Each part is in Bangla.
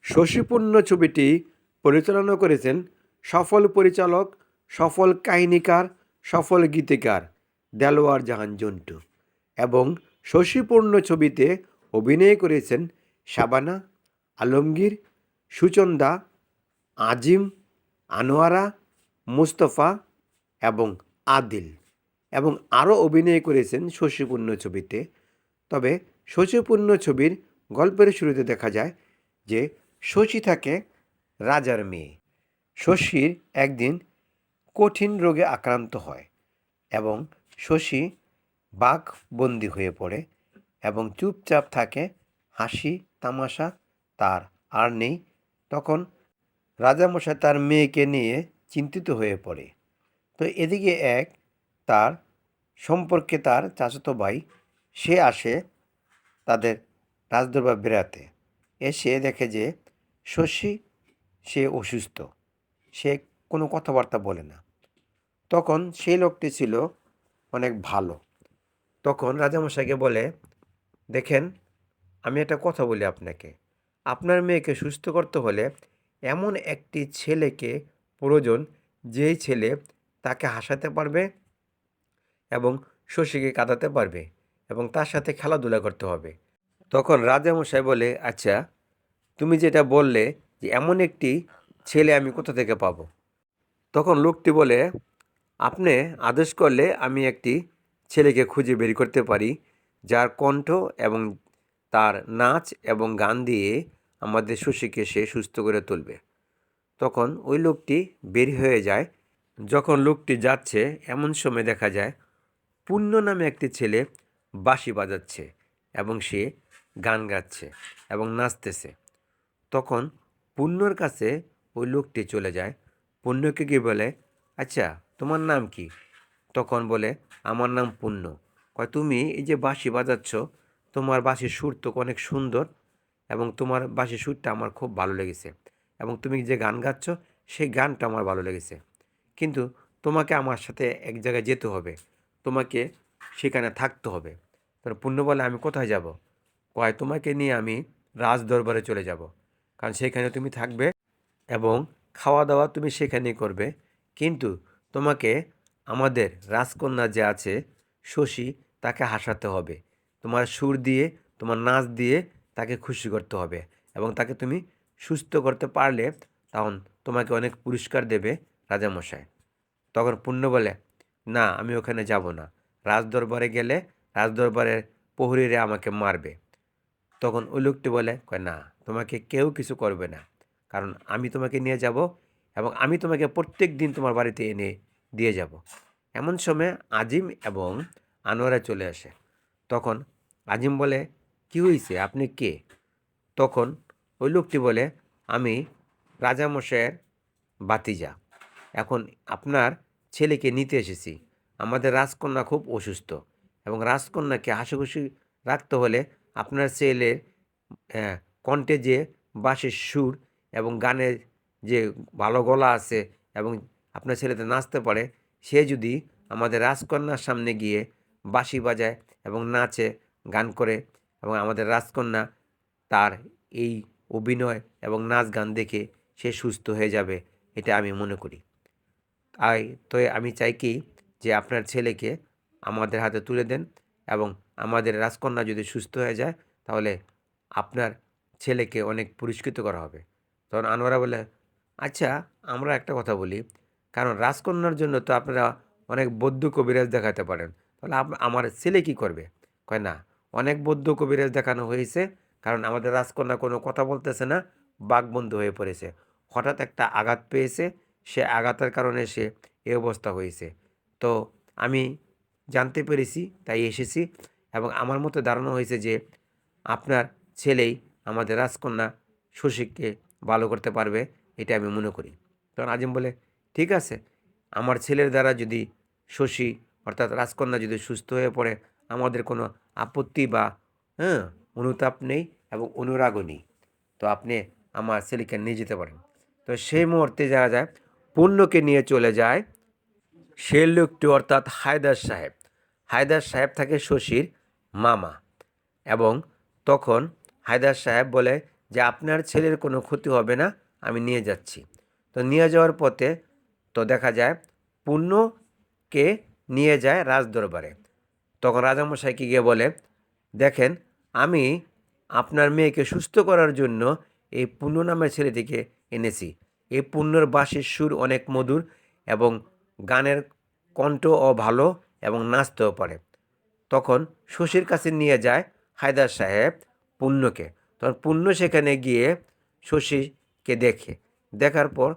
শশীপূর্ণ ছবিটি পরিচালনা করেছেন সফল পরিচালক, সফল কাহিনীকার, সফল গীতিকার দেলোয়ার জাহান জন্টু এবং শশীপূর্ণ ছবিতে অভিনয় করেছেন শাবানা, আলমগীর, সুচন্দা, আজিম, আনোয়ারা, মুস্তফা এবং আদিল এবং আরও অভিনয় করেছেন শশীপূর্ণ ছবিতে। তবে শশীপূর্ণ ছবির গল্পের শুরুতে দেখা যায় যে শশী থাকে রাজার মেয়ে। শশীর একদিন কঠিন রোগে আক্রান্ত হয় এবং শশী বাঘবন্দি হয়ে পড়ে এবং চুপচাপ থাকে, হাসি তামাশা তার আর নেই। তখন রাজামশাই তার মেয়েকে নিয়ে চিন্তিত হয়ে পড়ে। তো এদিকে তার সম্পর্কে তার চাচাতো ভাই সে আসে তাদের রাজদরবার বেড়াতে। এসে দেখে যে শশী সে অসুস্থ, সে কোনো কথাবার্তা বলে না। তখন সেই লোকটি ছিল অনেক ভালো। তখন রাজামশাইকে বলে, দেখেন, আমি একটা কথা বলি আপনাকে, আপনার মেয়েকে সুস্থ করতে হলে এমন একটি ছেলেকে প্রয়োজন, যেই ছেলে তাকে হাসাতে পারবে এবং শশীকে কাঁদাতে পারবে এবং তার সাথে খেলাধুলা করতে হবে। তখন রাজামশাই বলে, আচ্ছা, তুমি যেটা বললে যে এমন একটি ছেলে আমি কোথা থেকে পাবো? তখন লোকটি বলে, আপনি আদেশ করলে আমি একটি ছেলেকে খুঁজে বের করতে পারি, যার কণ্ঠ এবং তার নাচ এবং গান দিয়ে আমাদের শশীকে সে সুস্থ করে তুলবে। তখন ওই লোকটি বের হয়ে যায়। যখন লোকটি যাচ্ছে এমন সময় দেখা যায় পুণ্য নামে একটি ছেলে বাঁশি বাজাচ্ছে এবং সে গান গাচ্ছে এবং নাচতেছে। তখন পুণ্যর কাছে ওই লোকটি চলে যায়। পুণ্যকে গিয়ে বলে, আচ্ছা, তোমার নাম কি? তখন বলে, আমার নাম পুণ্য। কয়, তুমি এই যে বাঁশি বাজাচ্ছ, তোমার বাঁশির সুর তো অনেক সুন্দর এবং তোমার বাঁশির সুরটা আমার খুব ভালো লেগেছে এবং তুমি যে গান গাচ্ছ সেই গানটা আমার ভালো লেগেছে, কিন্তু তোমাকে আমার সাথে এক জায়গায় যেতে হবে, তোমাকে সেখানে থাকতে হবে। তার পুণ্য বলে, আমি কোথায় যাব? কয়, তোমাকে নিয়ে আমি রাজ দরবারে চলে যাব, কারণ সেখানে তুমি থাকবে এবং খাওয়া দাওয়া তুমি সেখানেই করবে, কিন্তু তোমাকে আমাদের রাজকন্যা যে আছে শশী, তাকে হাসাতে হবে, তোমার সুর দিয়ে তোমার নাচ দিয়ে তাকে খুশি করতে হবে এবং তাকে তুমি সুস্থ করতে পারলে তখন তোমাকে অনেক পুরস্কার দেবে রাজামশাই। তখন পুণ্য বলে, না, আমি ওখানে যাব না, রাজদরবারে গেলে রাজদরবারের প্রহরীরা আমাকে মারবে। তখন ওই লোকটি বলে, কয়, না, তোমাকে কেউ কিছু করবে না, কারণ আমি তোমাকে নিয়ে যাব এবং আমি তোমাকে প্রত্যেক দিন তোমার বাড়িতে এনে দিয়ে যাব। এমন সময় আজিম এবং আনোয়ারা চলে আসে। তখন আজিম বলে, কি হয়েছে, আপনি কে? তখন ওই লোকটি বলে, আমি রাজামশাইয়ের ভাতিজা, এখন আপনার ছেলেকে নিতে এসেছি। আমাদের রাজকন্যা খুব অসুস্থ এবং রাজকন্যাকে হাসিখুশি রাখতে হলে আপনার ছেলের কণ্ঠে যে বাঁশির সুর এবং গানের যে ভালো গলা আছে এবং আপনার ছেলেতে নাচতে পারে, সে যদি আমাদের রাজকন্যার সামনে গিয়ে বাঁশি বাজায় এবং নাচে, গান করে এবং আমাদের রাজকন্যা তার এই অভিনয় এবং নাচ গান দেখে সে সুস্থ হয়ে যাবে, এটা আমি মনে করি। তো আমি চাই কি যে আপনার ছেলেকে আমাদের হাতে তুলে দেন এবং আমাদের রাজকন্যা যদি সুস্থ হয়ে যায় তাহলে আপনার ছেলেকে অনেক পুরস্কৃত করা হবে। তখন আনোয়ারা বলে, আচ্ছা, আমরা একটা কথা বলি, কারণ রাজকন্যার জন্য তো আপনারা অনেক বৌদ্ধ কবিরাজ দেখাতে পারেন, তাহলে আমার ছেলে কি করবে? কয়, না, অনেক বৌদ্ধ কবিরাজ দেখানো হয়েছে, কারণ আমাদের রাজকন্যা কোনো কথা বলতেছে না, বাকবন্ধ হয়ে পড়েছে, হঠাৎ একটা আঘাত পেয়েছে, সে আঘাতের কারণে সে এ অবস্থা হয়েছে। তো আমি জানতে পেরেছি তাই এসেছি এবং আমার মতে ধারণা হয়েছে যে আপনার ছেলেই আমাদের রাজকন্যা শশীকে ভালো করতে পারবে, এটা আমি মনে করি। তখন আজিম বলে, ঠিক আছে, আমার ছেলের দ্বারা যদি শশী অর্থাৎ রাজকন্যা যদি সুস্থ হয়ে পড়ে, আমাদের কোনো আপত্তি বা হ্যাঁ অনুতাপ নেই এবং অনুরাগও নেই, তো আপনি আমার ছেলেকে নিয়ে যেতে পারেন। তো সেই মুহূর্তে যাওয়া যায়, পূর্ণকে নিয়ে চলে যায় সে লোকটি অর্থাৎ হায়দার সাহেব। হায়দার সাহেব থাকে শশীর মামা এবং তখন হায়দার সাহেব বলে যে আপনার ছেলের কোনো ক্ষতি হবে না, আমি নিয়ে যাচ্ছি। তো নিয়ে যাওয়ার পথে তো দেখা যায় পূর্ণকে নিয়ে যায় রাজদরবারে। তখন রাজামশাইকে গিয়ে বলে, দেখেন, আমি আপনার মেয়েকে সুস্থ করার জন্য এই পূর্ণ নামের ছেলেটিকে এনেছি। এই পূর্ণর বাঁশির সুর অনেক মধুর এবং গানের কণ্ঠও ভালো এবং নাচতেও পারে। তখন শশীর কাছে নিয়ে যায় হায়দার সাহেব পূর্ণকে। তখন পূর্ণ সেখানে গিয়ে শশীকে দেখে। দেখার পর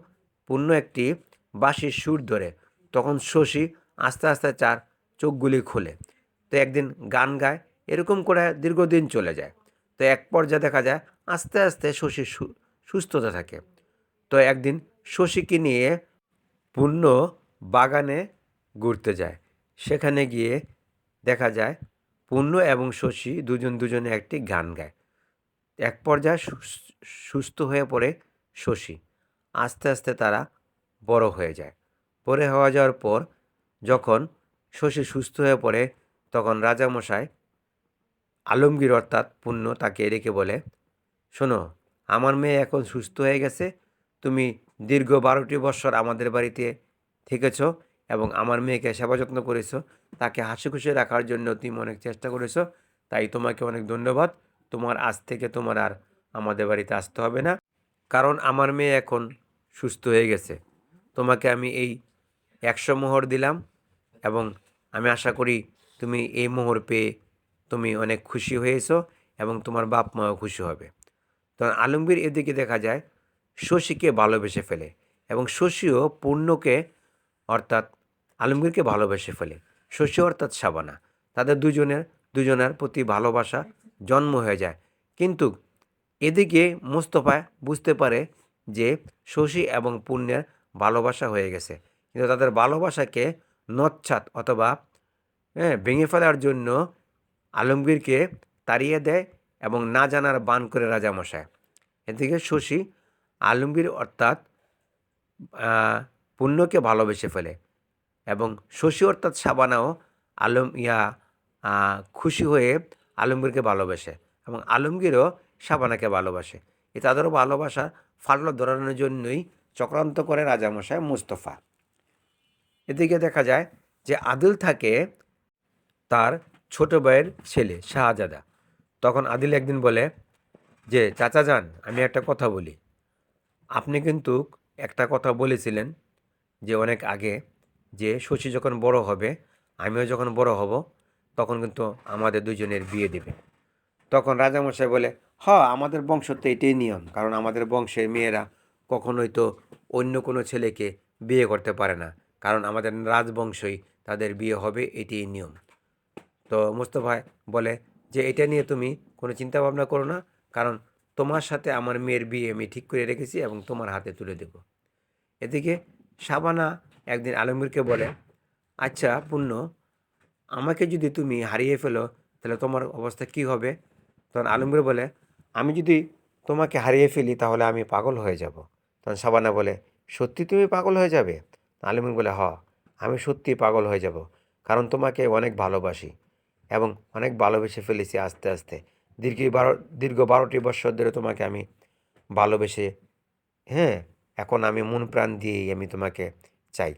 পূর্ণ একটি বাঁশির সুর ধরে। তখন শশী আস্তে আস্তে তার চোখগুলি খোলে। তো একদিন গান গায়। এরকম করে দীর্ঘদিন চলে যায়। তো এক পর্যায়ে দেখা যায় আস্তে আস্তে শশীর সুস্থতা থাকে। তো একদিন শশীকে নিয়ে পূর্ণ বাগানে ঘুরতে যায়। সেখানে গিয়ে দেখা যায় পূর্ণ এবং শশী দুজনে একটি গান গায়। এক পর্যায়ে সুস্থ হয়ে পড়ে শশী। আস্তে আস্তে তারা বড় হয়ে যায়। বড় হয়ে যাওয়ার পর যখন শশী সুস্থ হয়ে পড়ে, তখন রাজামশাই আলমগীর অর্থাৎ পূর্ণ তাকে রেখে বলে, শোনো, আমার মেয়ে এখন সুস্থ হয়ে গেছে। তুমি দীর্ঘ 12টি বৎসর আমাদের বাড়িতে থেকেছ এবং আমার মেয়েকে সেবা যত্ন করেছ। তাকে হাসি খুশি রাখার জন্য তুমি অনেক চেষ্টা করেছ। তাই তোমাকে অনেক ধন্যবাদ। তোমার আজ থেকে তোমার আর আমাদের বাড়িতে আসতে হবে না, কারণ আমার মেয়ে এখন সুস্থ হয়ে গেছে। তোমাকে আমি এই 100 মোহর দিলাম এবং আমি আশা করি তুমি এই মোহর পেয়ে তুমি অনেক খুশি হয়েছ এবং তোমার বাপ মাও খুশি হবে। তখন আলমগীর এদিকে দেখা যায় শশীকে ভালোবেসে ফেলে এবং শশীও পূর্ণকে অর্থাৎ আলমগীরকে ভালোবেসে ফেলে। শশী অর্থাৎ শাবানা, তাদের দুজনের প্রতি ভালোবাসা জন্ম হয়ে যায়। কিন্তু এদিকে মোস্তফা বুঝতে পারে যে শশী এবং পূর্ণের ভালোবাসা হয়ে গেছে, কিন্তু তাদের ভালোবাসাকে নচ্ছাত অথবা ভেঙে ফেলার জন্য আলমগীরকে তাড়িয়ে দেয় এবং না জানার বান করে রাজামশাই। এদিকে শশী আলমগীর অর্থাৎ পূর্ণকে ভালোবেসে ফেলে এবং শশী অর্থাৎ শাবানাও খুশি হয়ে আলমগীরকে ভালোবাসে এবং আলমগীরও শাবানাকে ভালোবাসে। এই তাদেরও ভালোবাসা ফাটল ধরানোর জন্যই চক্রান্ত করে রাজামশাই মুস্তফা। এদিকে দেখা যায় যে আদিল থাকে তার ছোট ভাইয়ের ছেলে শাহজাদা। তখন আদিল একদিন বলে যে, চাচা যান, আমি একটা কথা বলি। আপনি কিন্তু একটা কথা বলেছিলেন যে অনেক আগে, যে শশী যখন বড় হবে, আমিও যখন বড় হব, তখন কিন্তু আমাদের দুজনের বিয়ে দেবে। তখন রাজামশাই বলে, আমাদের বংশ তো এটাই নিয়ম, কারণ আমাদের বংশের মেয়েরা কখনোই তো অন্য কোনো ছেলেকে বিয়ে করতে পারে না, কারণ আমাদের রাজবংশই তাদের বিয়ে হবে, এটাই নিয়ম। তো মোস্তফা বলে যে এটা নিয়ে তুমি কোনো চিন্তা ভাবনা করো না, কারণ তোমার সাথে আমার মেয়ের বিয়ে আমি ঠিক করে রেখেছি এবং তোমার হাতে তুলে দেব। এদিকে শাবানা একদিন আলমগীরকে বলে, আচ্ছা পূর্ণ, আমাকে যদি তুমি হারিয়ে ফেলো তাহলে তোমার অবস্থা কি হবে? তখন আলমগীর বলে, আমি যদি তোমাকে হারিয়ে ফেলি তাহলে আমি পাগল হয়ে যাব। তখন শাবানা বলে, সত্যি তুমি পাগল হয়ে যাবে? আলমগীর বলে, আমি সত্যি পাগল হয়ে যাব, কারণ তোমাকে অনেক ভালোবাসি এবং অনেক ভালোবেসে ফেলেছি আস্তে আস্তে। দীর্ঘ 12টি বৎসর ধরে তোমাকে আমি ভালোবেসে, এখন আমি মন প্রাণ দিয়েই আমি তোমাকে চাই।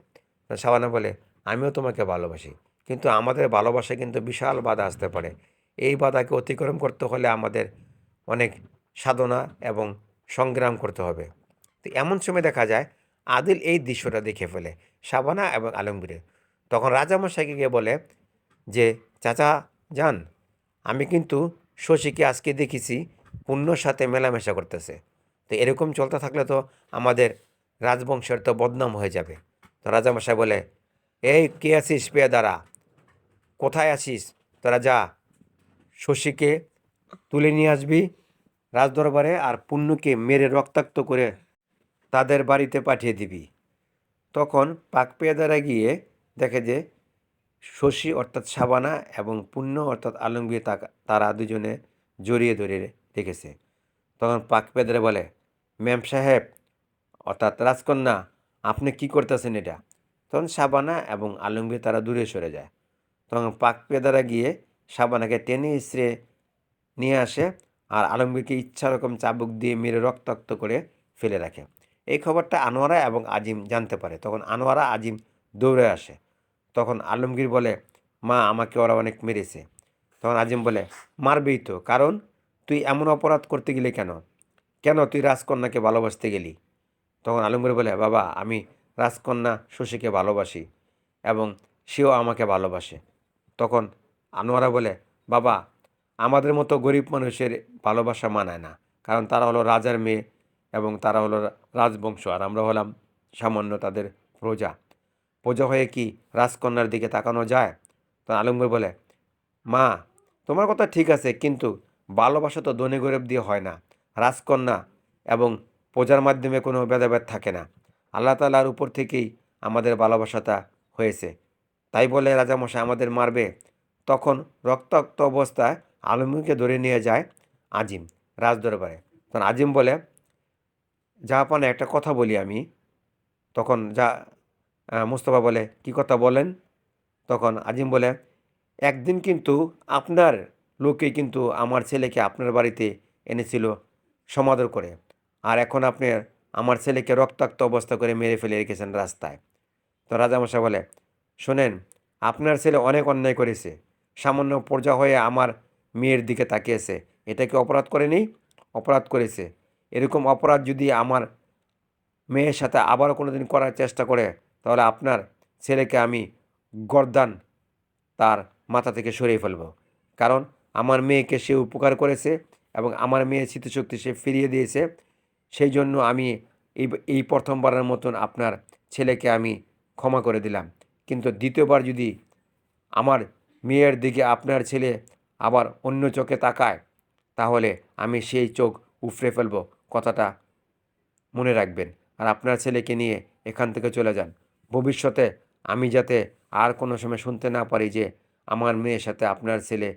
শাবানা বলে, আমিও তোমাকে ভালোবাসি, কিন্তু আমাদের ভালোবাসায় কিন্তু বিশাল বাধা আসতে পারে। এই বাধাকে অতিক্রম করতে হলে আমাদের অনেক সাধনা এবং সংগ্রাম করতে হবে। তো এমন সময় দেখা যায় আদিল এই দৃশ্যটা দেখে ফেলে শাবানা এবং আলমগীরের। তখন রাজামশাইকে গিয়ে বলে যে, চাচা যান, আমি কিন্তু শশীকে আজকে দেখেছি পূর্ণর সাথে মেলামেশা করতেছে। তো এরকম চলতে থাকলে তো আমাদের রাজবংশের তো বদনাম হয়ে যাবে। তো রাজামশাই বলে, এই কে আছিস পেয়াদারা, কোথায় আছিস? তোরা যা, শশীকে তুলে নিয়ে আসবি রাজদরবারে, আর পূর্ণকে মেরে রক্তাক্ত করে তাদের বাড়িতে পাঠিয়ে দিবি। তখন পাক পেয়াদারা গিয়ে দেখে যে শশী অর্থাৎ শাবানা এবং পূর্ণ অর্থাৎ আলমগীর তারা দুজনে জড়িয়ে ধরে রেখেছে। তখন পাক পেয়াদারা বলে, ম্যাম সাহেব অর্থাৎ রাজকন্যা, আপনি কি করতেছেন এটা? তখন শাবানা এবং আলমগীর তারা দূরে সরে যায়। তখন পাক পেয়াদারা গিয়ে শাবানাকে টেনে ইসড়ে নিয়ে আসে আর আলমগীরকে ইচ্ছা রকম চাবুক দিয়ে মেরে রক্তাক্ত করে ফেলে রাখে। এই খবরটা আনোয়ারা এবং আজিম জানতে পারে। তখন আনোয়ারা আজিম দৌড়ে আসে। তখন আলমগীর বলে, মা, আমাকে ওরা অনেক মেরেছে। তখন আজিম বলে, মারবেই তো, কারণ তুই এমন অপরাধ করতে গেলি কেন? কেন তুই রাজকন্যাকে ভালোবাসতে গেলি? তখন আলমগীর বলে, বাবা, আমি রাজকন্যা শশীকে ভালোবাসি এবং সেও আমাকে ভালোবাসে। তখন আনোয়ারা বলে, বাবা, আমাদের মতো গরিব মানুষের ভালোবাসা মানায় না, কারণ তারা হলো রাজার মেয়ে এবং তারা হলো রাজবংশ, আর আমরা হলাম সামান্য তাদের প্রজা। প্রজা হয়ে কি রাজকন্যার দিকে তাকানো যায়? তখন আলমগীর বলে, মা, তোমার কথা ঠিক আছে, কিন্তু ভালোবাসা তো ধনী গরিব দিয়ে হয় না। রাজকন্যা এবং প্রজার মাধ্যমে কোনো ভেদাভেদ থাকে না। আল্লাহ তাআলার উপর থেকেই আমাদের ভালোবাসাটা হয়েছে। তাই বলে রাজামশাই আমাদের মারবে? তখন রক্তাক্ত অবস্থায় আলমগীরকে ধরে নিয়ে যায় আজিম রাজদরবারে। তখন আজিম বলে, জাহাপানা, একটা কথা বলি আমি। তখন মুস্তফা বলে, কি কথা বলেন? তখন আজিম বলে, একদিন কিন্তু আপনার লোকেই কিন্তু আমার ছেলেকে আপনার বাড়িতে এনেছিল সমাদর করে, আর এখন আপনি আমার ছেলেকে রক্তাক্ত অবস্থা করে মেরে ফেলে রেখেছেন রাস্তায়। তো রাজামশাই বলে, শোনেন, আপনার ছেলে অনেক অন্যায় করেছে। সামান্য প্রজা হয়ে আমার মেয়ের দিকে তাকিয়েছে। এটা কি অপরাধ করেনি? অপরাধ করেছে। এরকম অপরাধ যদি আমার মেয়ের সাথে আবার কোনো দিন করার চেষ্টা করে, তাহলে আপনার ছেলেকে আমি গর্দান তার মাথা থেকে সরিয়ে ফেলব। কারণ আমার মেয়েকে সে উপকার করেছে এবং আমার মেয়ের স্মৃতিশক্তি সে ফিরিয়ে দিয়েছে। সেই জন্য আমি এই প্রথমবারের মতন আপনার ছেলেকে আমি ক্ষমা করে দিলাম। কিন্তু দ্বিতীয়বার যদি আমার মেয়ের দিকে আপনার ছেলে আবার অন্য চোখে তাকায়, তাহলে আমি সেই চোখ উপড়ে ফেলব। কথাটা মনে রাখবেন। আর আপনার ছেলেকে নিয়ে এখান থেকে চলে যান। ভবিষ্যতে আমি যাতে আর কোনো সময় শুনতে না পারি যে আমার মেয়ের সাথে আপনার ছেলে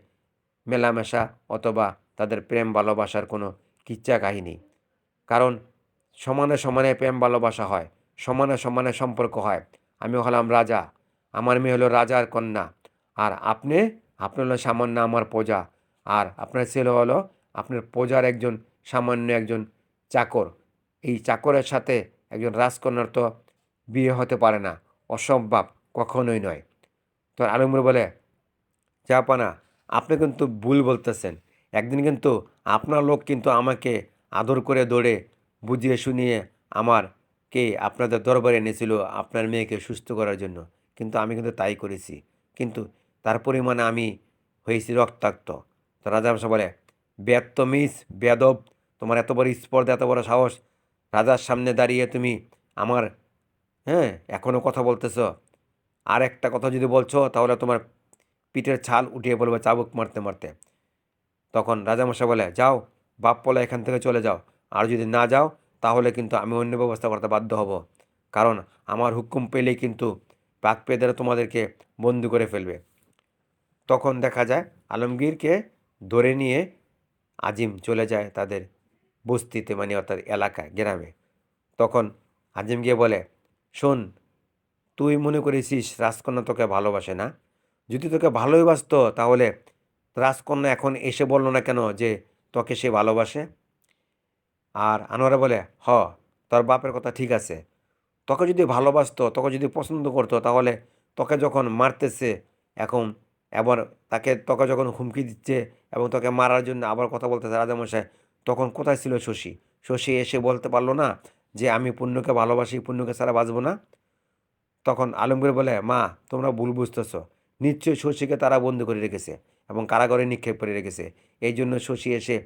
মেলামেশা অথবা তাদের প্রেম ভালোবাসার কোনো কিচ্ছা কাহিনী। কারণ সমানে সমানে প্রেম ভালোবাসা হয়, সমানে সমানে সম্পর্ক হয়। আমি হলাম রাজা, আমার মেয়ে হলো রাজার কন্যা, আর আপনি হলো সামান্য আমার প্রজা, আর আপনার ছেলে হলো আপনার প্রজার একজন সামান্য একজন চাকর। এই চাকরের সাথে একজন রাজকন্যার তো বিয়ে হতে পারে না, অসম্ভব, কখনোই নয়। তো আলমগীর বলে, জাহাপানা, আপনি কিন্তু ভুল বলতেছেন। একদিন কিন্তু আপনার লোক কিন্তু আমাকে আদর করে দৌড়ে বুঝিয়ে শুনিয়ে আপনাদের দরবারে এনেছিল আপনার মেয়েকে সুস্থ করার জন্য। কিন্তু আমি কিন্তু তাই করেছি। কিন্তু তার পরিমাণে আমি হয়েছি রক্তাক্ত। তো রাজামশাই বলে, বেয়াদ্দমিজ, বেয়াদব, তোমার এত বড় স্পর্ধা, এত বড় সাহস! রাজার সামনে দাঁড়িয়ে তুমি আমার, হ্যাঁ, এখনও কথা বলতেছ? আর একটা কথা যদি বলছো তাহলে তোমার পিঠের ছাল উঠিয়ে পড়বে চাবুক মারতে মারতে। তখন রাজামশাই বলে, যাও, বাপ বলে এখান থেকে চলে যাও। আর যদি না যাও তাহলে কিন্তু আমি অন্য ব্যবস্থা করতে বাধ্য হব। কারণ আমার হুকুম পেলেই কিন্তু পাক পেদেরা তোমাদেরকে বন্দি করে ফেলবে। তখন দেখা যায় আলমগীরকে ধরে নিয়ে আজিম চলে যায় তাদের বস্তিতে, মানে অর্থাৎ এলাকায়, গ্রামে। তখন আজিম গিয়ে বলে, শোন, তুই মনে করেছিস রাজকন্যা তোকে ভালোবাসে না? যদি তোকে ভালোই বাসতো তাহলে রাজকন্যা এখন এসে বলল না কেন যে তোকে সে ভালোবাসে? আর আনোয়ারা বলে, তোর বাপের কথা ঠিক আছে। তোকে যদি ভালোবাসতো, তোকে যদি পছন্দ করতো, তাহলে তোকে যখন মারতেছে এখন, এবার তোকে যখন হুমকি দিচ্ছে এবং তোকে মারার জন্য আবার কথা বলতেছে রাজামশাই, তখন কোথায় ছিল শশী? শশী এসে বলতে পারলো না যে আমি পুণ্যকে ভালোবাসি, পুণ্যকে ছাড়া বাঁচবো না? তখন আলমগীর বলে, মা, তোমরা ভুল বুঝতেছ। নিশ্চয়ই শশীকে তারা বন্দি করে রেখেছে এবং কারাগারে নিক্ষেপ করে রেখেছে। এই জন্য শশী এসে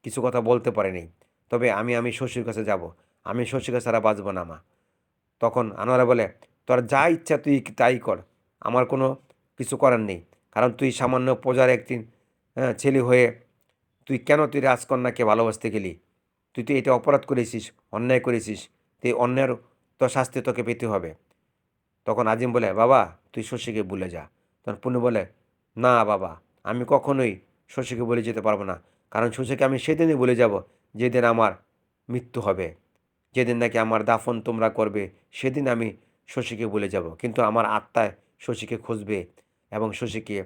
কিছু কথা বলতে পারেনি। তবে আমি শশীর কাছে যাব। আমি শশীকে ছাড়া বাঁচব না, মা। তখন আনোয়ারা বলে, তোর যা ইচ্ছা তুই তাই কর, আমার কোনো কিছু করার নেই। কারণ তুই সামান্য প্রজার একদিন ছেলে হয়ে তুই রাজকন্যাকে ভালোবাসতে গেলি? তুই তো এটা অপরাধ করেছিস, অন্যায় করেছিস। তো এই অন্যায়ের তো শাস্তি তোকে পেতে হবে। তখন আজিম বলে, বাবা, তুই শশীকে ভুলে যা। তখন পুনু বলে, না বাবা, আমি কখনোই শশীকে ভুলে যেতে পারবো না। কারণ শশীকে আমি সেদিনই ভুলে যাব যেদিন আমার মৃত্যু হবে, যেদিন নাকি আমার দাফন তোমরা করবে, সেদিন আমি শশীকে ভুলে যাব। কিন্তু আমার আত্মায় শশীকে খুঁজবে এবং শশীকে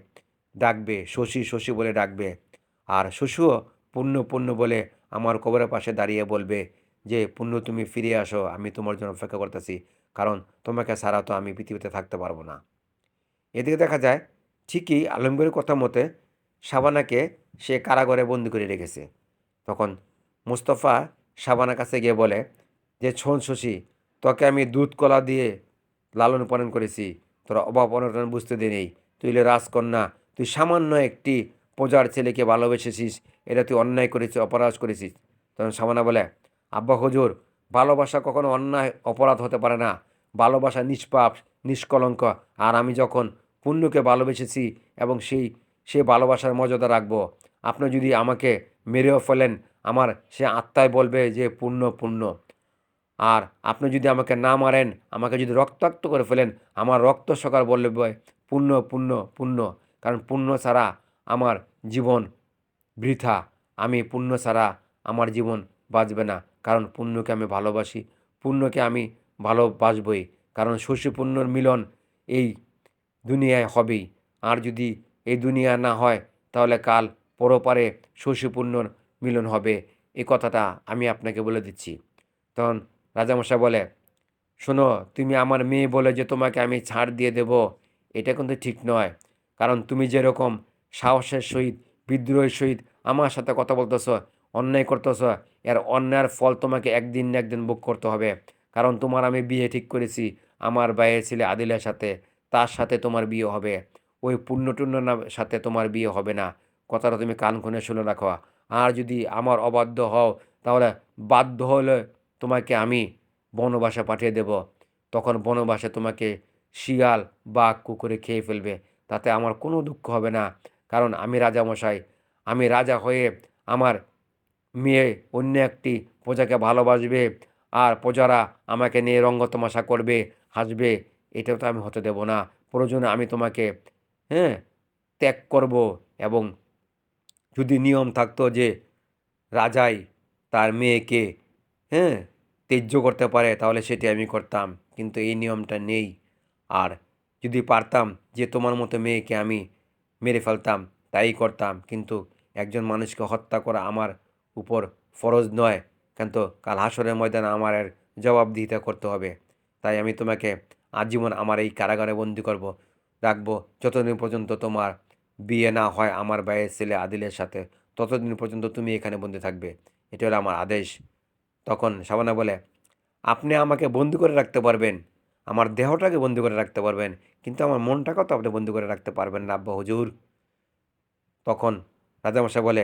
ডাকবে, শশী শশী বলে ডাকবে। আর শশীও পুণ্য পুণ্য বলে আমার কবরের পাশে দাঁড়িয়ে বলবে যে পুণ্য তুমি ফিরে আসো, আমি তোমার জন্য অপেক্ষা করতেছি, কারণ তোমাকে ছাড়া তো আমি পৃথিবীতে থাকতে পারবো না। এদিকে দেখা যায় ঠিকই আলমগীরের কথা মতে শাবানাকে সে কারাগারে বন্দি করে রেখেছে। তখন মুস্তফা শাবানার কাছে গিয়ে বলে যে শোন শশী, তোকে আমি দুধ কলা দিয়ে লালন পালন করেছি, তোর অভাব অনটন বুঝতে দিই নেই, তুই হলে রাজকন্যা, তুই সামান্য একটি প্রজার ছেলেকে ভালোবেসেছিস, এটা তুই অন্যায় করেছিস, অপরাধ করেছিস। তখন শাবানা বলে, আব্বা হুজুর, ভালোবাসা কখনো অন্যায় অপরাধ হতে পারে না, ভালোবাসা নিষ্পাপ নিষ্কলঙ্ক, আর আমি যখন পুণ্যকে ভালোবেসেছি এবং সেই ভালোবাসার মর্যাদা রাখবো। আপনি যদি আমাকে মেরেও ফেলেন, আমার সে আত্মায় বলবে যে পুণ্য পুণ্য। আর আপনি যদি আমাকে না মারেন, আমাকে যদি রক্তাক্ত করে ফেলেন, আমার রক্ত সকার বলবে পুণ্য পুণ্য পুণ্য। কারণ পুণ্য ছাড়া আমার জীবন বৃথা, আমি পুণ্য ছাড়া আমার জীবন বাঁচবে না, কারণ পুণ্যকে আমি ভালোবাসি, পুণ্যকে আমি ভালোবাসবই, কারণ শশী পুণ্যর মিলন এই দুনিয়ায় হবেই। আর যদি এই দুনিয়া না হয়, তাহলে কাল পরপারে শশী পুণ্যর মিলন হবে। এই কথাটা আমি আপনাকে বলে দিচ্ছি। তখন রাজামশাই বলে, শোনো, তুমি আমার মেয়ে বলে যে তোমাকে আমি ছাড় দিয়ে দেব, এটা কিন্তু ঠিক নয়। কারণ তুমি যেরকম সাহসের সহিত বিদ্রোহের সহিত আমার সাথে কথা বলতেছ, অন্যায় করতেছ, এর অন্যায়ের ফল তোমাকে একদিন না একদিন ভোগ করতে হবে। কারণ তোমার আমি বিয়ে ঠিক করেছি আমার ভাইয়ের ছেলে আদিলের সাথে, তার সাথে তোমার বিয়ে হবে, ওই পুণ্যটুণ্যর সাথে তোমার বিয়ে হবে না। কথাটা তুমি কান খুলে শুনে রাখো। আর যদি আমার অবাধ্য হও, তাহলে বাধ্য হলে তোমাকে আমি বনবাসে পাঠিয়ে দেব। তখন বনবাসে তোমাকে শিয়াল বাঘ কুকুরে খেয়ে ফেলবে, তাতে আমার কোনো দুঃখ হবে না। কারণ আমি রাজামশাই, আমি রাজা হয়ে আমার মেয়ে অন্য একটি প্রজাকে ভালোবাসবে, আর প্রজারা আমাকে নিয়ে রঙ্গতমাশা করবে, হাসবে, এটাও তো আমি হতে দেব না। প্রয়োজনে আমি তোমাকে, হ্যাঁ, ত্যাগ করব। এবং যদি নিয়ম থাকতো যে রাজাই তার মেয়েকে, হ্যাঁ, ত্যায্য করতে পারে, তাহলে সেটি আমি করতাম, কিন্তু এই নিয়মটা নেই। আর যদি পারতাম যে তোমার মতো মেয়েকে আমি মেরে ফেলতাম, তাই করতাম, কিন্তু একজন মানুষকে হত্যা করা আমার উপর ফরজ নয়, কিন্তু কাল হাসরের ময়দানে আমার এর জবাবদিহিতা করতে হবে। তাই আমি তোমাকে আজীবন আমার এই কারাগারে বন্দি করব, রাখবো, যতদিন পর্যন্ত তোমার বিয়ে না হয় আমার ভাইয়ের ছেলে আদিলের সাথে, ততদিন পর্যন্ত তুমি এখানে বন্দি থাকবে, এটা হলো আমার আদেশ। তখন শাবানা বলে, আপনি আমাকে বন্দি করে রাখতে পারবেন, আমার দেহটাকে বন্দি করে রাখতে পারবেন, কিন্তু আমার মনটাকেও তো আপনি বন্দি করে রাখতে পারবেন না আব্বা হুজুর। তখন রাজামশাই বলে,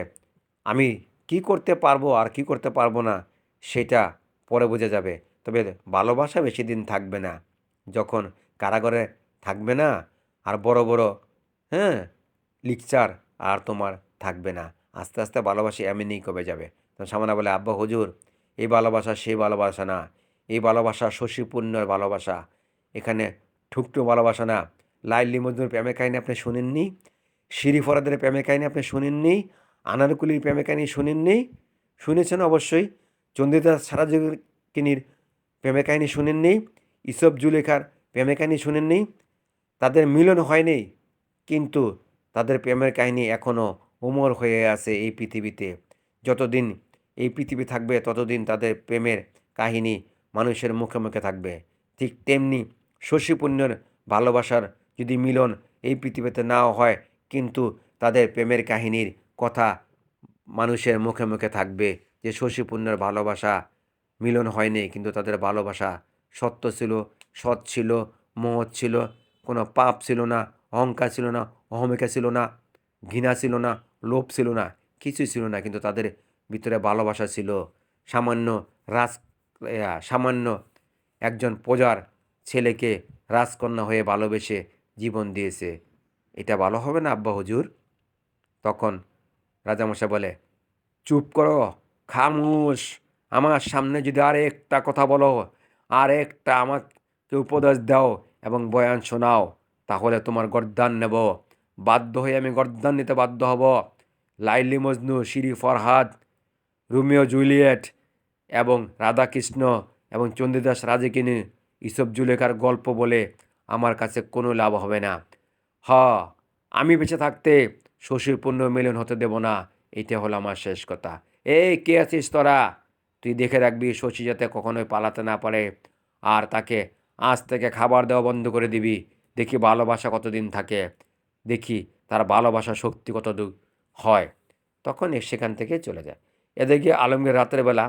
আমি কি করতে পারবো আর কি করতে পারবো না সেটা পরে বোঝা যাবে, তবে ভালোবাসা বেশি দিন থাকবে না। যখন কারাগারে থাকবে না, আর বড় বড়, হ্যাঁ, লিকচার আর তোমার থাকবে না, আস্তে আস্তে ভালোবাসা এমনিই কমে যাবে। তখন সামনা বলে, আব্বা হুজুর, এই ভালোবাসা সেই ভালোবাসা না, এই ভালোবাসা শশীপূর্ণর ভালোবাসা, এখানে ঠুকঠু ভালোবাসা না। লাইলি মজনুর প্রেমের কাহিনী আপনি শুনেননি? শিরি ফরাদের প্রেমের কাহিনী আপনি শুনেননি? আনারকুলির প্রেমের কাহিনী শুনেননি? শুনেছেন অবশ্যই। চন্দ্রিতা সারাজকিনীর প্রেমের কাহিনী শুনেননি? ইসব জুলেখার প্রেমের কাহিনী শুনেননি? তাদের মিলন হয়নি, কিন্তু তাদের প্রেমের কাহিনী এখনও অমর হয়ে আছে এই পৃথিবীতে। যতদিন এই পৃথিবী থাকবে ততদিন তাদের প্রেমের কাহিনী মানুষের মুখে মুখে থাকবে। ঠিক তেমনি শশীপুণ্যের ভালোবাসার যদি মিলন এই পৃথিবীতে নাও হয়, কিন্তু তাদের প্রেমের কাহিনীর কথা মানুষের মুখে মুখে থাকবে যে শশীপুণ্যের ভালোবাসা মিলন হয়নি, কিন্তু তাদের ভালোবাসা সত্য ছিল, সৎ ছিল, মহৎ ছিল, কোনো পাপ ছিল না, অহংকার ছিল না, অহমিকা ছিল না, ঘৃণা ছিল না, লোভ ছিল না, কিছুই ছিল না, কিন্তু তাদের ভিতরে ভালোবাসা ছিল। সামান্য রাজ সামান্য একজন প্রজার ছেলেকে রাজকন্যা হয়ে ভালোবেসে জীবন দিয়েছে, এটা ভালো হবে না আব্বা হুজুর? তখন রাজামশাই বলে, চুপ করো, খামোশ, আমার সামনে যদি আর একটা কথা বলো, আর একটা আমাকে উপদেশ দাও এবং বয়ান শোনাও, তাহলে তোমার গর্দান নেব, বাধ্য হয়ে আমি গর্দান নিতে বাধ্য হব। Laili Majnu, Siri Farhad, Romeo Juliet এবং রাধাকৃষ্ণ এবং চণ্ডীদাস রাজকিনী, ইসব জুলেখার গল্প বলে আমার কাছে কোনো লাভ হবে না। হ, আমি বেঁচে থাকতে শশীর পূর্ণ মিলন হতে দেব না, এইটা হলো আমার শেষ কথা। এই কে আছিস তোরা? তুই দেখে রাখবি শশী যাতে কখনোই পালাতে না পারে, আর তাকে আজ থেকে খাবার দেওয়া বন্ধ করে দিবি। দেখি ভালোবাসা কতদিন থাকে, দেখি তার ভালোবাসার শক্তি কতদূর হয়। তখন সেখান থেকে চলে যায়। এদিকে আলমগীর রাতের বেলা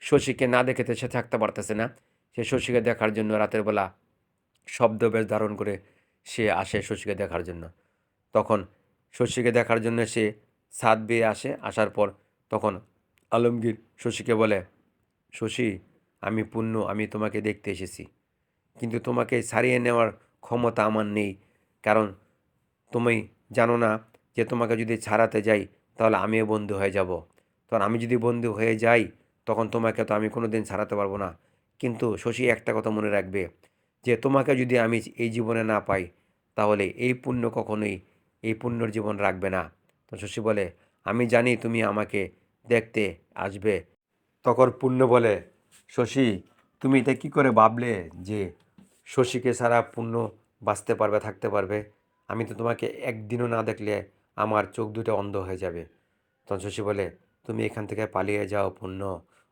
শশীকে না দেখে তো সে থাকতে পারতেছে না। সে শশীকে দেখার জন্য রাতের বেলা শব্দবেশ ধারণ করে সে আসে শশীকে দেখার জন্য। তখন শশীকে দেখার জন্য সে ছাদ বেয়ে আসে। আসার পর তখন আলমগীর শশীকে বলে, শশী, আমি পূর্ণ, আমি তোমাকে দেখতে এসেছি, কিন্তু তোমাকে ছাড়িয়ে নেওয়ার ক্ষমতা আমার নেই। কারণ তুমি জানো না যে তোমাকে যদি ছাড়াতে যাই তাহলে আমিও বন্ধু হয়ে যাব। তখন আমি যদি বন্ধু হয়ে যাই তখন তোমাকে তো আমি কোনো দিন ছাড়াতে পারবো না। কিন্তু শশী একটা কথা মনে রাখবে, যে তোমাকে যদি আমি এই জীবনে না পাই তাহলে এই পুণ্য কখনোই এই পুণ্যর জীবন রাখবে না। তো শশী বলে, আমি জানি তুমি আমাকে দেখতে আসবে। তখন পূর্ণ বলে, শশী, তুমি এটা কী করে ভাবলে যে শশীকে ছাড়া পূর্ণ বাঁচতে পারবে, থাকতে পারবে? আমি তো তোমাকে একদিনও না দেখলে আমার চোখ দুটো অন্ধ হয়ে যাবে। তখন শশী বলে, তুমি এখান থেকে পালিয়ে যাও পূর্ণ,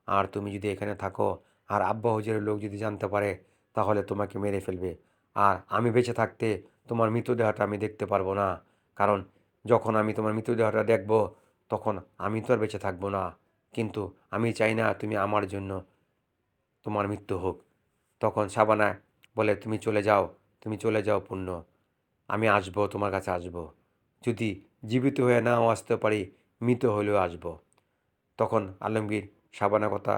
আর তুমি যদি এখানে থাকো আর আব্বা হুজুরের লোক যদি জানতে পারে তাহলে তোমাকে মেরে ফেলবে। আর আমি বেঁচে থাকতে তোমার মৃতদেহটা আমি দেখতে পারবো না, কারণ যখন আমি তোমার মৃতদেহটা দেখব তখন আমি তো আর বেঁচে থাকবো না। কিন্তু আমি চাই না তুমি আমার জন্য তোমার মৃত্যু হোক। তখন সাবানা বলে, তুমি চলে যাও, তুমি চলে যাও পূর্ণ, আমি আসবো, তোমার কাছে আসবো। যদি জীবিত হয়ে নাও আসতে পারি, মৃত হলেও আসবো। তখন আলমগীর সাবানার কথা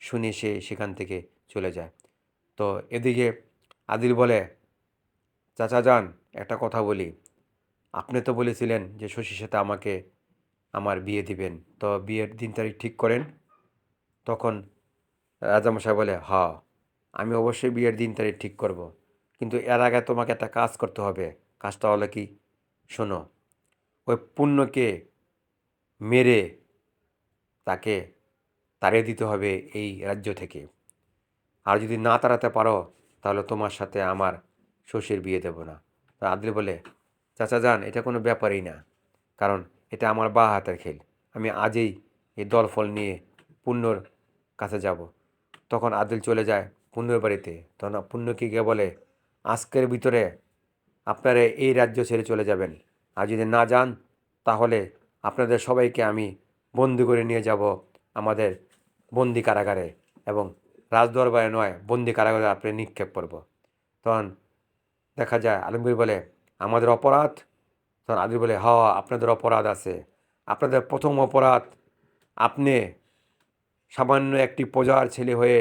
শুনে সে সেখান থেকে চলে যায়। তো এদিকে আদিল বলে, চাচা যান, একটা কথা বলি, আপনি তো বলেছিলেন যে শশীর সাথে আমাকে আমার বিয়ে দিবেন, তো বিয়ের দিন তারিখ ঠিক করেন। তখন রাজামশাই বলে, হ্যাঁ, আমি অবশ্যই বিয়ের দিন তারিখ ঠিক করব, কিন্তু এর আগে তোমাকে একটা কাজ করতে হবে। কাজটা হলো কি, শোনো, ওই পুণ্যকে মেরে তাকে তাড়িয়ে দিতে হবে এই রাজ্য থেকে। আর যদি না তাড়াতে পারো তাহলে তোমার সাথে আমার শশীর বিয়ে দেব না। তা আদিল বলে, চাচা যান, এটা কোনো ব্যাপারই না, কারণ এটা আমার বা হাতের খেল। আমি আজই এই দল ফল নিয়ে পুণ্যর কাছে যাব। তখন আদিল চলে যায় পুণ্যর বাড়িতে। তখন পুণ্যকে গিয়ে বলে, আজকের ভিতরে আপনারা এই রাজ্য ছেড়ে চলে যাবেন, আর যদি না যান তাহলে আপনাদের সবাইকে আমি বন্দি করে নিয়ে যাব আমাদের বন্দি কারাগারে, এবং রাজদরবারে নয়, বন্দি কারাগারে আপনি নিক্ষেপ করব। তখন দেখা যায় আলমগীর বলে, আমাদের অপরাধ? তখন আদিল বলে, হ্যাঁ, আপনাদের অপরাধ আছে। আপনাদের প্রথম অপরাধ, আপনি সামান্য একটি প্রজার ছেলে হয়ে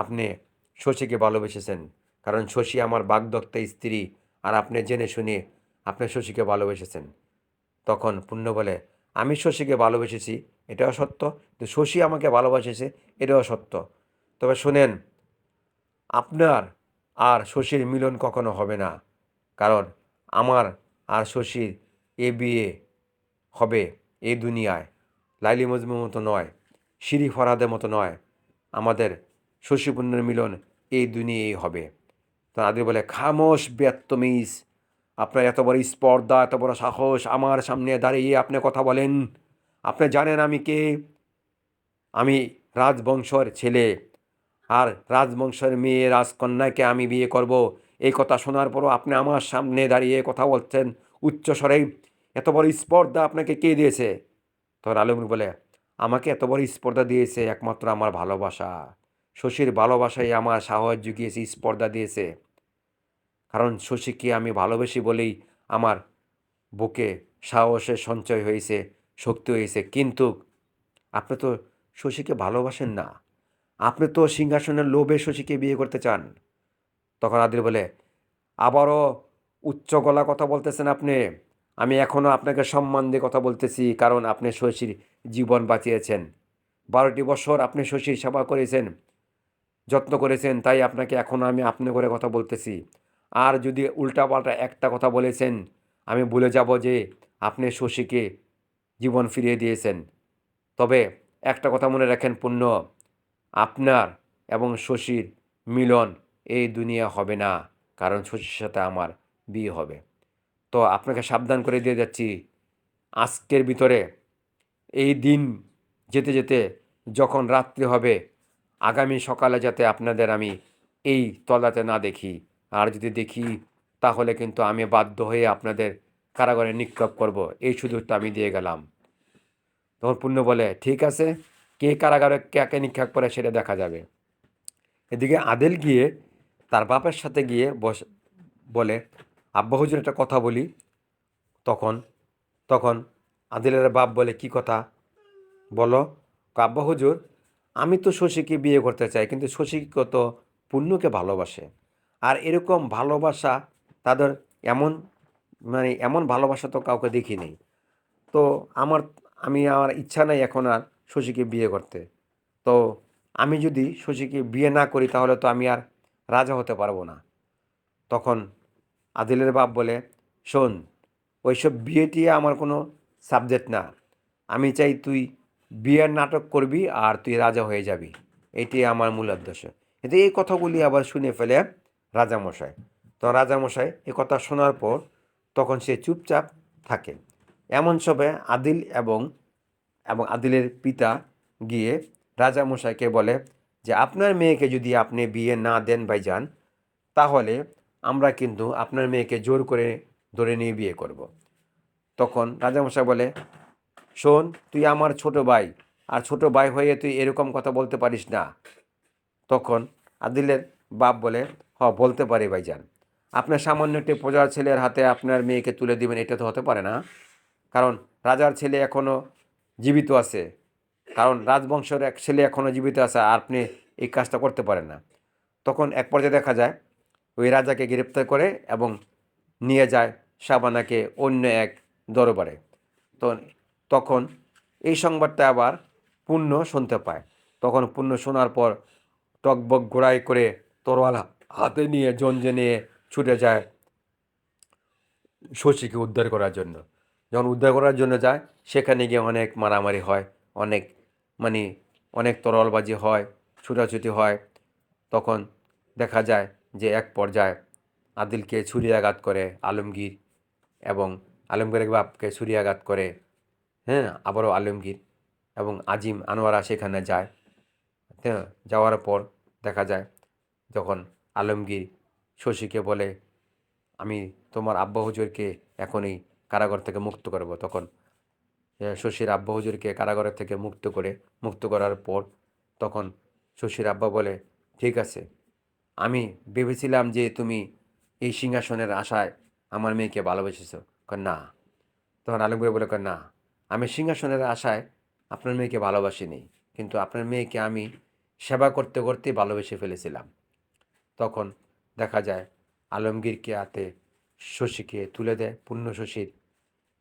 আপনি শশীকে ভালোবেসেছেন, কারণ শশী আমার বাগদত্তা স্ত্রী, আর আপনি জেনে শুনে আপনি শশীকে ভালোবেসেছেন। তখন পূর্ণ বলে, আমি শশীকে ভালোবেসেছি, এটাও সত্য, কিন্তু শশী আমাকে ভালোবাসেছে, এটাও সত্য। তবে শোনেন, আপনার আর শশীর মিলন কখনো হবে না, কারণ আমার আর শশীর এ বিয়ে হবে এই দুনিয়ায় লাইলি মজনুর মতো নয়, শিরি ফরহাদের মতো নয়, আমাদের শশীপূর্ণের মিলন এই দুনিয়ায় হবে। তো আদিল বলে, খামোশ বেত্তমিজ, আপনার এত বড় স্পর্ধা, এত বড় সাহস, আমার সামনে দাঁড়িয়ে আপনি কথা বলেন? আপনি জানেন আমি কে? আমি রাজবংশের ছেলে, আর রাজবংশের মেয়ে রাজকন্যাকে আমি বিয়ে করব, এই কথা শোনার পরও আপনি আমার সামনে দাঁড়িয়ে কথা বলছেন উচ্চস্বরে? এত বড় স্পর্ধা আপনাকে কে দিয়েছে? তখন আলমগীর বলে, আমাকে এত বড় স্পর্ধা দিয়েছে একমাত্র আমার ভালোবাসা। শশীর ভালোবাসাই আমার সাহস জুগিয়েছে, স্পর্ধা দিয়েছে। কারণ শশীকে আমি ভালোবেসি বলেই আমার বুকে সাহসের সঞ্চয় হয়েছে, শক্তি হয়েছে। কিন্তু আপনি তো শশীকে ভালোবাসেন না, আপনি তো সিংহাসনের লোভে শশীকে বিয়ে করতে চান। তখন আদিল বলে, আবারও উচ্চ গলা কথা বলতেছেন আপনি? আমি এখনও আপনাকে সম্মান দিয়ে কথা বলতেছি, কারণ আপনি শশীর জীবন বাঁচিয়েছেন। 12টি বছর আপনি শশীর সেবা করেছেন, যত্ন করেছেন, তাই আপনাকে এখনও আমি আপনি করে কথা বলতেছি। আর যদি উল্টাপাল্টা একটা কথা বলেছেন, আমি ভুলে যাব যে আপনি শশীকে জীবন ফিরিয়ে দিয়েছেন। তবে একটা কথা মনে রাখেন পূর্ণ, আপনার এবং শশীর মিলন এই দুনিয়া হবে না, কারণ শশীর সাথে আমার বিয়ে হবে। তো আপনাকে সাবধান করে দিয়ে যাচ্ছি, আজকের ভিতরে এই দিন যেতে যেতে যখন রাত্রি হবে, আগামী সকালে যাতে আপনাদের আমি এই তলাতে না দেখি, আর যদি দেখি তাহলে কিন্তু আমি বাধ্য হয়ে আপনাদের কারাগারে নিক্ষেপ করব, এই সুযোগটা আমি দিয়ে গেলাম। তখন পূর্ণ বলে, ঠিক আছে, কে কারাগারে কাকে নিক্ষেপ করে সেটা দেখা যাবে। এদিকে আদিল গিয়ে তার বাপের সাথে গিয়ে বলে, আব্বা হুজুর একটা কথা বলি। তখন তখন আদিলের বাপ বলে, কি কথা বলো? আব্বা হুজুর, আমি তো শশীকে বিয়ে করতে চাই, কিন্তু শশী তো পূর্ণকে ভালোবাসে। আর এরকম ভালোবাসা তাদের এমন এমন ভালোবাসা তো কাউকে দেখি নেই। তো আমার ইচ্ছা নাই এখন আর শশীকে বিয়ে করতে। তো আমি যদি শশীকে বিয়ে না করি তাহলে তো আমি আর রাজা হতে পারবো না। তখন আদিলের বাপ বলে, শোন, ওইসব বিয়ে টিয়ে আমার কোনো সাবজেক্ট না। আমি চাই তুই বিয়ের নাটক করবি আর তুই রাজা হয়ে যাবি, এটাই আমার মূল উদ্দেশ্য। কিন্তু এই কথাগুলি আবার শুনে ফেলে রাজামশাই। তো রাজামশাই এই কথা শোনার পর তখন সে চুপচাপ থাকে। এমন সময় আদিল এবং আদিলের পিতা গিয়ে রাজামশাইকে বলে যে, আপনার মেয়েকে যদি আপনি বিয়ে না দেন ভাইজান, তাহলে আমরা কিন্তু আপনার মেয়েকে জোর করে ধরে নিয়ে বিয়ে করব। তখন রাজামশাই বলে, শোন, তুই আমার ছোট ভাই, আর ছোট ভাই হয়ে তুই এরকম কথা বলতে পারিস না। তখন আদিলের বাপ বলে, বলতে পারি ভাইজান। আপনার সামান্য একটি প্রজার ছেলের হাতে আপনার মেয়েকে তুলে দিবেন, এটা তো হতে পারে না। কারণ রাজার ছেলে এখনও জীবিত আছে, কারণ রাজবংশের এক ছেলে এখনও জীবিত আছে, আর আপনি এই কাজটা করতে পারেন না। তখন এক পর্যায়ে দেখা যায় ওই রাজাকে গ্রেপ্তার করে এবং নিয়ে যায় শাবানাকে অন্য এক দরবারে। তো তখন এই সংবাদটা আবার পূর্ণ শুনতে পায়। তখন পূর্ণ শোনার পর টকবক ঘোড়ায় করে তরোয়াল হাতে নিয়ে জঞ্জে নিয়ে ছুটে যায় শশীকে উদ্ধার করার জন্য। যখন উদ্ধার করার জন্য যায়, সেখানে গিয়ে অনেক মারামারি হয়, অনেক মানে অনেক তরোয়ালবাজি হয়, ছুটাছুটি হয়। তখন দেখা যায় যে এক পর্যায়ে আদিলকে ছুরিয়াঘাত করে আলমগীর, এবং আলমগীরের বাপকে ছুরিয়াঘাত করে, হ্যাঁ, আবারও আলমগীর এবং আজিম আনোয়ারা সেখানে যায়। হ্যাঁ, যাওয়ার পর দেখা যায় যখন আলমগীর শশীকে বলে, আমি তোমার আব্বা হুজুরকে এখনই কারাগার থেকে মুক্ত করব। তখন শশীর আব্বা হুজুরকে কারাগারের থেকে মুক্ত করার পর তখন শশীর আব্বা বলে, ঠিক আছে, আমি ভেবেছিলাম যে তুমি এই সিংহাসনের আশায় আমার মেয়েকে ভালোবেসেছ। না। তখন আলমগীর বলে, না, আমি সিংহাসনের আশায় আপনার মেয়েকে ভালোবাসিনি, কিন্তু আপনার মেয়েকে আমি সেবা করতে করতে ভালোবেসে ফেলেছিলাম। তখন দেখা যায় আলমগীরকে হাতে শশীকে তুলে দেয় পূর্ণ শশীর,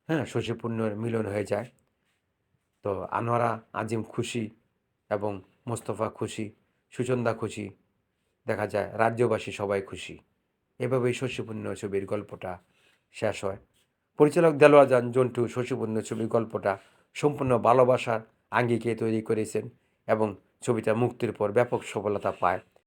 হ্যাঁ, শশী পূর্ণর মিলন হয়ে যায়। তো আনোয়ারা আজিম খুশি এবং মোস্তফা খুশি, সুচন্দা খুশি, দেখা যায় রাজ্যবাসী সবাই খুশি। এভাবেই শশীপূর্ণ ছবির গল্পটা শেষ হয়। পরিচালক দেলোয়ার জন্টু শশীপূর্ণ ছবির গল্পটা সম্পূর্ণ ভালোবাসার আঙ্গিকে তৈরি করেছেন এবং ছবিটা মুক্তির পর ব্যাপক সফলতা পায়।